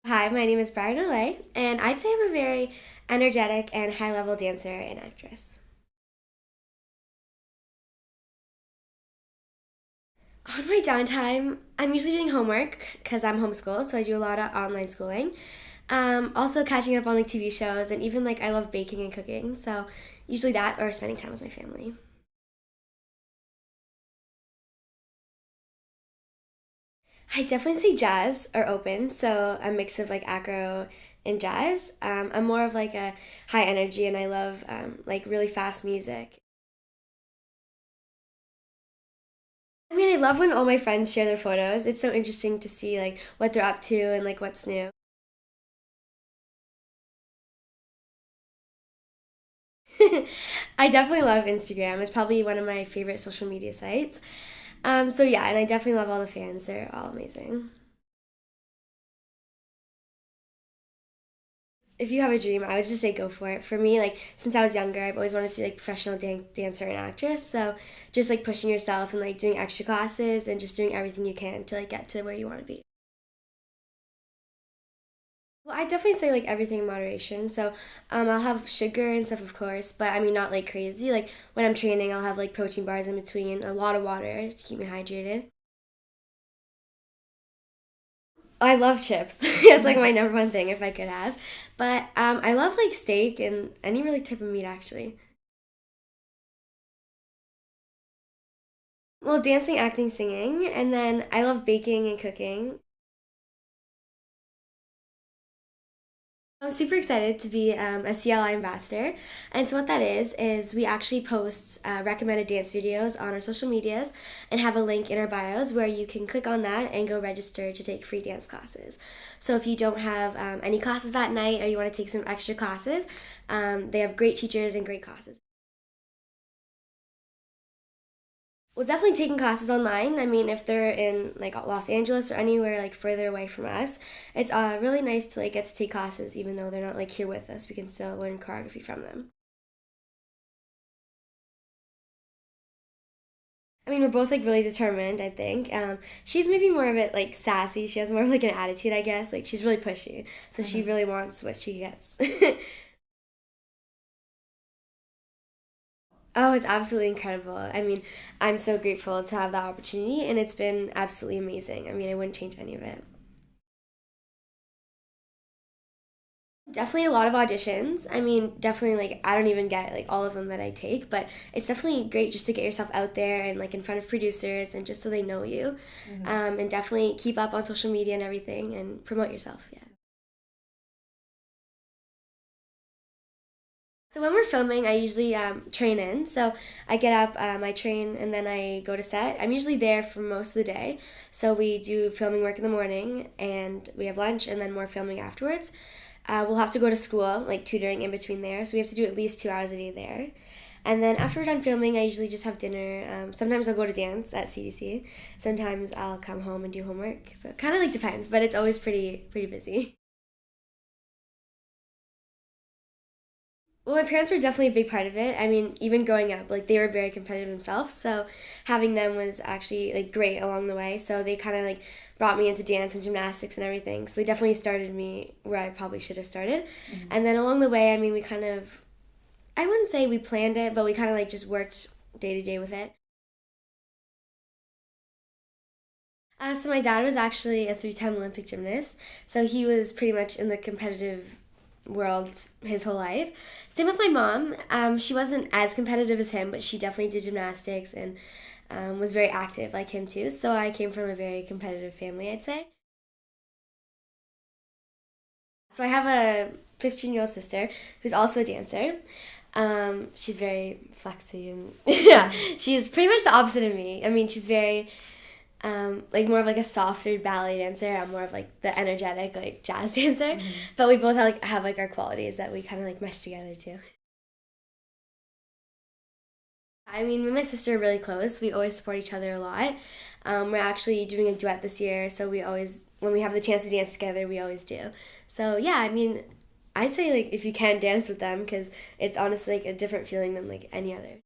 Hi, my name is Briar Nolet, and I'd say I'm a very energetic and high level dancer and actress. On my downtime, I'm usually doing homework because I'm homeschooled, so I do a lot of online schooling. Also, catching up on like TV shows, and even like I love baking and cooking, so usually that or spending time with my family. I definitely say jazz or open, so a mix of like acro and jazz. I'm more of like a high energy, and I love like really fast music. I mean, I love when all my friends share their photos. It's so interesting to see like what they're up to and like what's new. I definitely love Instagram. It's probably one of my favorite social media sites. So yeah, and I definitely love all the fans. They're all amazing. If you have a dream, I would just say go for it. For me, like since I was younger, I've always wanted to be like professional dancer and actress. So just like pushing yourself and like doing extra classes and just doing everything you can to like get to where you want to be. Well, I definitely say like everything in moderation. So, I'll have sugar and stuff, of course, but I mean not like crazy. Like when I'm training, I'll have like protein bars in between, a lot of water to keep me hydrated. I love chips. It's like my number one thing if I could have. But I love like steak and any really type of meat actually. Well, dancing, acting, singing, and then I love baking and cooking. I'm super excited to be a CLI ambassador. And so, what that is we actually post recommended dance videos on our social medias and have a link in our bios where you can click on that and go register to take free dance classes. So, if you don't have any classes that night or you want to take some extra classes, they have great teachers and great classes. Well, definitely taking classes online. I mean, if they're in like Los Angeles or anywhere like further away from us, it's really nice to like get to take classes even though they're not like here with us. We can still learn choreography from them. I mean, we're both like really determined, I think. She's maybe more of it like sassy. She has more of like an attitude, I guess. Like she's really pushy. So she really wants what she gets. Oh, it's absolutely incredible. I mean, I'm so grateful to have that opportunity and it's been absolutely amazing. I mean, I wouldn't change any of it. Definitely a lot of auditions. I mean, definitely like I don't even get like all of them that I take, but it's definitely great just to get yourself out there and like in front of producers and just so they know you. And definitely keep up on social media and everything and promote yourself. Yeah. So when we're filming, I usually train in. So I get up, I train, and then I go to set. I'm usually there for most of the day. So we do filming work in the morning, and we have lunch, and then more filming afterwards. We'll have to go to school, like tutoring in between there. So we have to do at least 2 hours a day there. And then after we're done filming, I usually just have dinner. Sometimes I'll go to dance at CDC. Sometimes I'll come home and do homework. So it kind of like depends, but it's always pretty busy. Well, my parents were definitely a big part of it. I mean, even growing up, like they were very competitive themselves, so having them was actually like great along the way. So they kind of like brought me into dance and gymnastics and everything. So they definitely started me where I probably should have started. And then along the way, I mean, we kind of I wouldn't say we planned it, but we kind of like just worked day to day with it. So my dad was actually a three-time Olympic gymnast, so he was pretty much in the competitive world his whole life. Same with my mom. She wasn't as competitive as him, but she definitely did gymnastics and was very active like him too. So I came from a very competitive family, I'd say. So I have a 15-year-old sister who's also a dancer. She's very flexy and yeah, she's pretty much the opposite of me. I mean, she's very like more of like a softer ballet dancer. I'm more of like the energetic like jazz dancer. But we both have like our qualities that we kind of like mesh together too. I mean, me and my sister are really close. We always support each other a lot. We're actually doing a duet this year, so we always, when we have the chance to dance together, we always do. So yeah, I mean, I'd say like if you can dance with them, because it's honestly like a different feeling than like any other.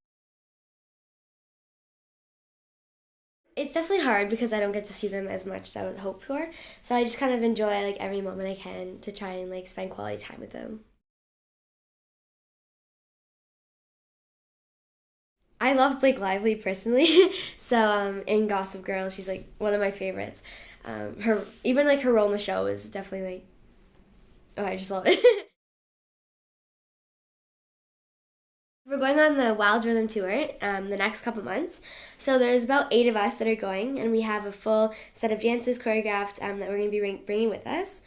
It's definitely hard because I don't get to see them as much as I would hope for. So I just kind of enjoy like every moment I can to try and like spend quality time with them. I love Blake Lively personally. So in Gossip Girl, she's like one of my favorites. Her even like her role in the show is definitely like, oh, I just love it. We're going on the Wild Rhythm tour the next couple months. So there's about 8 of us that are going, and we have a full set of dances choreographed that we're going to be bringing with us.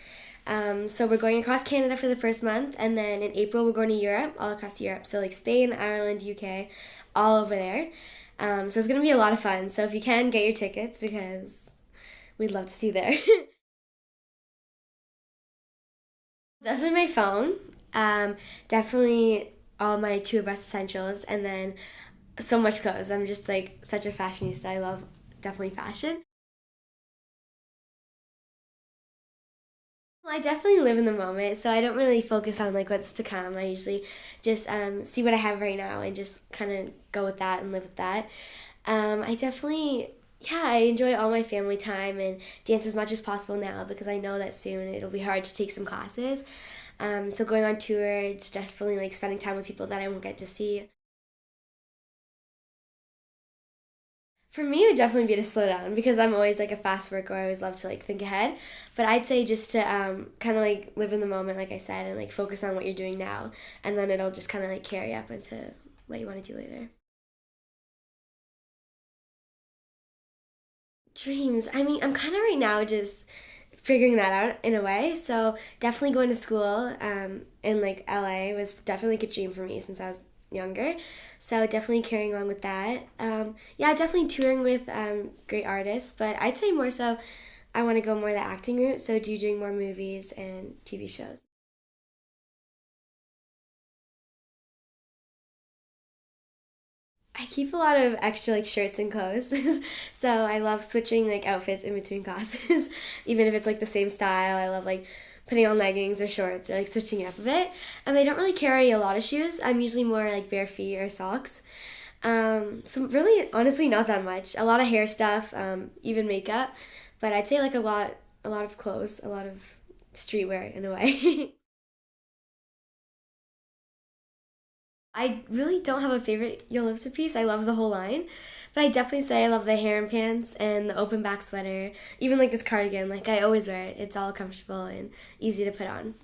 So we're going across Canada for the first month, and then in April we're going to Europe, all across Europe. So like Spain, Ireland, UK, all over there. So it's going to be a lot of fun. So if you can, get your tickets because we'd love to see you there. Definitely my phone. Definitely all my tour bus essentials, and then so much clothes. I'm just like such a fashionista. I love definitely fashion. Well, I definitely live in the moment, so I don't really focus on like what's to come. I usually just see what I have right now and just kind of go with that and live with that. I definitely, yeah, I enjoy all my family time and dance as much as possible now because I know that soon it'll be hard to take some classes. So going on tour, it's definitely like spending time with people that I won't get to see. For me, it would definitely be to slow down because I'm always like a fast worker. I always love to like think ahead. But I'd say just to kind of like live in the moment, like I said, and like focus on what you're doing now, and then it'll just kind of like carry up into what you want to do later. Dreams. I mean, I'm kind of right now just figuring that out in a way. So definitely going to school in like LA was definitely like a dream for me since I was younger. So definitely carrying on with that. Yeah, definitely touring with great artists, but I'd say more so I want to go more the acting route. So doing more movies and TV shows. I keep a lot of extra like shirts and clothes. So I love switching like outfits in between classes. Even if it's like the same style. I love like putting on leggings or shorts or like switching it up a bit. I don't really carry a lot of shoes. I'm usually more like bare feet or socks. So really honestly not that much. A lot of hair stuff, even makeup. But I'd say like a lot of clothes, a lot of streetwear in a way. I really don't have a favorite Yalivta piece. I love the whole line. But I definitely say I love the hair and pants and the open back sweater. Even like this cardigan. Like I always wear it. It's all comfortable and easy to put on.